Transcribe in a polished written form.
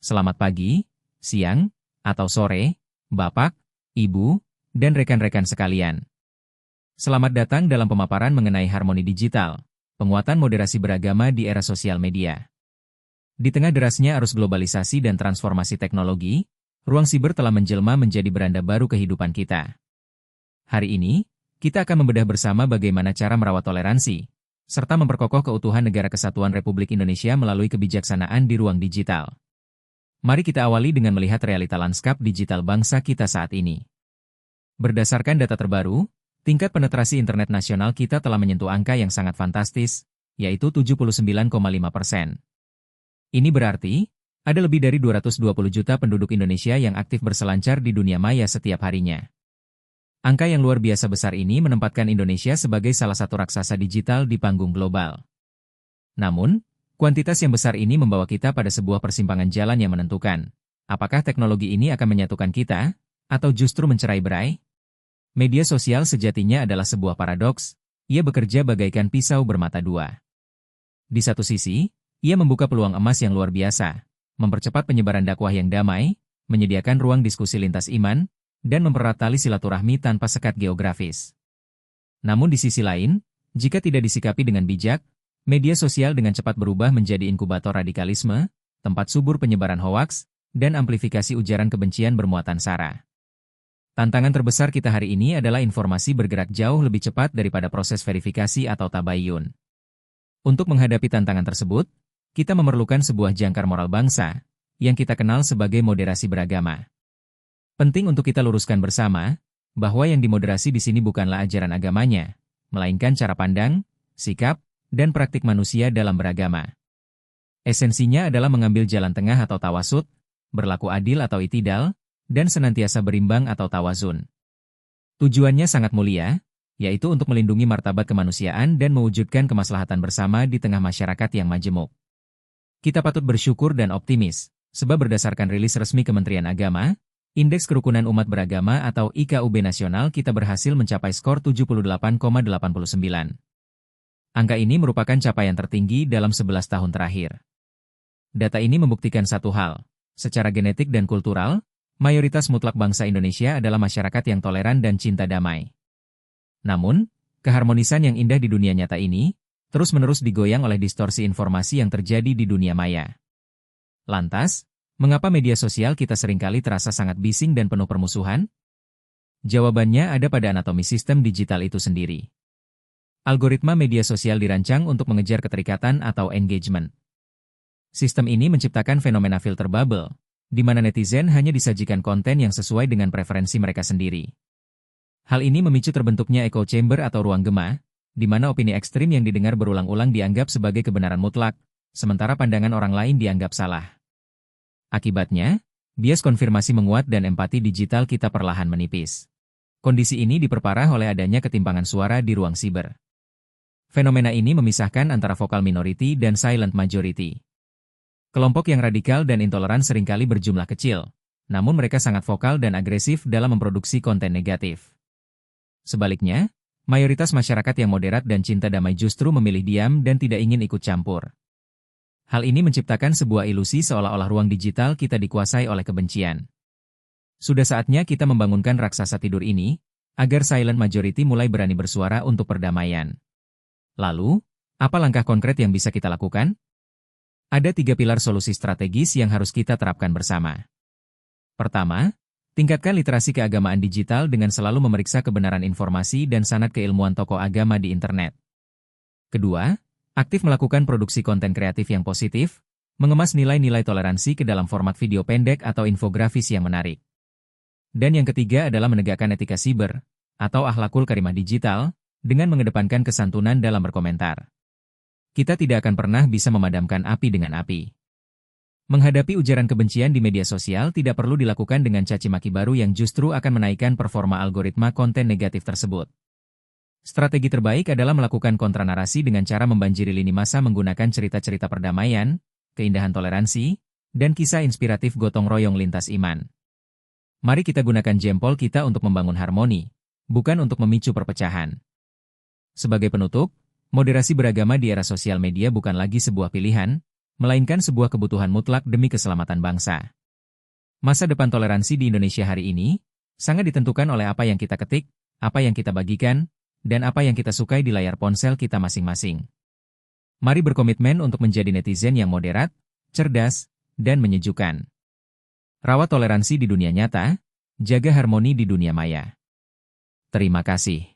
Selamat pagi, siang, atau sore, Bapak, Ibu, dan rekan-rekan sekalian. Selamat datang dalam pemaparan mengenai harmoni digital, penguatan moderasi beragama di era sosial media. Di tengah derasnya arus globalisasi dan transformasi teknologi, ruang siber telah menjelma menjadi beranda baru kehidupan kita. Hari ini, kita akan membedah bersama bagaimana cara merawat toleransi, serta memperkokoh keutuhan Negara Kesatuan Republik Indonesia melalui kebijaksanaan di ruang digital. Mari kita awali dengan melihat realita lanskap digital bangsa kita saat ini. Berdasarkan data terbaru, tingkat penetrasi internet nasional kita telah menyentuh angka yang sangat fantastis, yaitu 79,5%. Ini berarti, ada lebih dari 220 juta penduduk Indonesia yang aktif berselancar di dunia maya setiap harinya. Angka yang luar biasa besar ini menempatkan Indonesia sebagai salah satu raksasa digital di panggung global. Namun, kuantitas yang besar ini membawa kita pada sebuah persimpangan jalan yang menentukan. Apakah teknologi ini akan menyatukan kita, atau justru mencerai-berai? Media sosial sejatinya adalah sebuah paradoks, ia bekerja bagaikan pisau bermata dua. Di satu sisi, ia membuka peluang emas yang luar biasa, mempercepat penyebaran dakwah yang damai, menyediakan ruang diskusi lintas iman, dan mempererat tali silaturahmi tanpa sekat geografis. Namun di sisi lain, jika tidak disikapi dengan bijak, media sosial dengan cepat berubah menjadi inkubator radikalisme, tempat subur penyebaran hoaks, dan amplifikasi ujaran kebencian bermuatan sara. Tantangan terbesar kita hari ini adalah informasi bergerak jauh lebih cepat daripada proses verifikasi atau tabayun. Untuk menghadapi tantangan tersebut, kita memerlukan sebuah jangkar moral bangsa, yang kita kenal sebagai moderasi beragama. Penting untuk kita luruskan bersama, bahwa yang dimoderasi di sini bukanlah ajaran agamanya, melainkan cara pandang, sikap, dan praktik manusia dalam beragama. Esensinya adalah mengambil jalan tengah atau tawasud, berlaku adil atau itidal, dan senantiasa berimbang atau tawazun. Tujuannya sangat mulia, yaitu untuk melindungi martabat kemanusiaan dan mewujudkan kemaslahatan bersama di tengah masyarakat yang majemuk. Kita patut bersyukur dan optimis, sebab berdasarkan rilis resmi Kementerian Agama, Indeks Kerukunan Umat Beragama atau IKUB Nasional kita berhasil mencapai skor 78,89. Angka ini merupakan capaian tertinggi dalam 11 tahun terakhir. Data ini membuktikan satu hal, secara genetik dan kultural, mayoritas mutlak bangsa Indonesia adalah masyarakat yang toleran dan cinta damai. Namun, keharmonisan yang indah di dunia nyata ini, terus-menerus digoyang oleh distorsi informasi yang terjadi di dunia maya. Lantas, mengapa media sosial kita seringkali terasa sangat bising dan penuh permusuhan? Jawabannya ada pada anatomi sistem digital itu sendiri. Algoritma media sosial dirancang untuk mengejar keterikatan atau engagement. Sistem ini menciptakan fenomena filter bubble, di mana netizen hanya disajikan konten yang sesuai dengan preferensi mereka sendiri. Hal ini memicu terbentuknya echo chamber atau ruang gema, di mana opini ekstrim yang didengar berulang-ulang dianggap sebagai kebenaran mutlak, sementara pandangan orang lain dianggap salah. Akibatnya, bias konfirmasi menguat dan empati digital kita perlahan menipis. Kondisi ini diperparah oleh adanya ketimpangan suara di ruang siber. Fenomena ini memisahkan antara vokal minority dan silent majority. Kelompok yang radikal dan intoleran seringkali berjumlah kecil, namun mereka sangat vokal dan agresif dalam memproduksi konten negatif. Sebaliknya, mayoritas masyarakat yang moderat dan cinta damai justru memilih diam dan tidak ingin ikut campur. Hal ini menciptakan sebuah ilusi seolah-olah ruang digital kita dikuasai oleh kebencian. Sudah saatnya kita membangunkan raksasa tidur ini, agar silent majority mulai berani bersuara untuk perdamaian. Lalu, apa langkah konkret yang bisa kita lakukan? Ada 3 pilar solusi strategis yang harus kita terapkan bersama. Pertama, tingkatkan literasi keagamaan digital dengan selalu memeriksa kebenaran informasi dan sanad keilmuan tokoh agama di internet. Kedua, aktif melakukan produksi konten kreatif yang positif, mengemas nilai-nilai toleransi ke dalam format video pendek atau infografis yang menarik. Dan yang ketiga adalah menegakkan etika siber, atau akhlakul karimah digital, dengan mengedepankan kesantunan dalam berkomentar. Kita tidak akan pernah bisa memadamkan api dengan api. Menghadapi ujaran kebencian di media sosial tidak perlu dilakukan dengan caci maki baru yang justru akan menaikkan performa algoritma konten negatif tersebut. Strategi terbaik adalah melakukan kontranarasi dengan cara membanjiri lini masa menggunakan cerita-cerita perdamaian, keindahan toleransi, dan kisah inspiratif gotong royong lintas iman. Mari kita gunakan jempol kita untuk membangun harmoni, bukan untuk memicu perpecahan. Sebagai penutup, moderasi beragama di era sosial media bukan lagi sebuah pilihan, melainkan sebuah kebutuhan mutlak demi keselamatan bangsa. Masa depan toleransi di Indonesia hari ini sangat ditentukan oleh apa yang kita ketik, apa yang kita bagikan, dan apa yang kita sukai di layar ponsel kita masing-masing. Mari berkomitmen untuk menjadi netizen yang moderat, cerdas, dan menyejukkan. Rawat toleransi di dunia nyata, jaga harmoni di dunia maya. Terima kasih.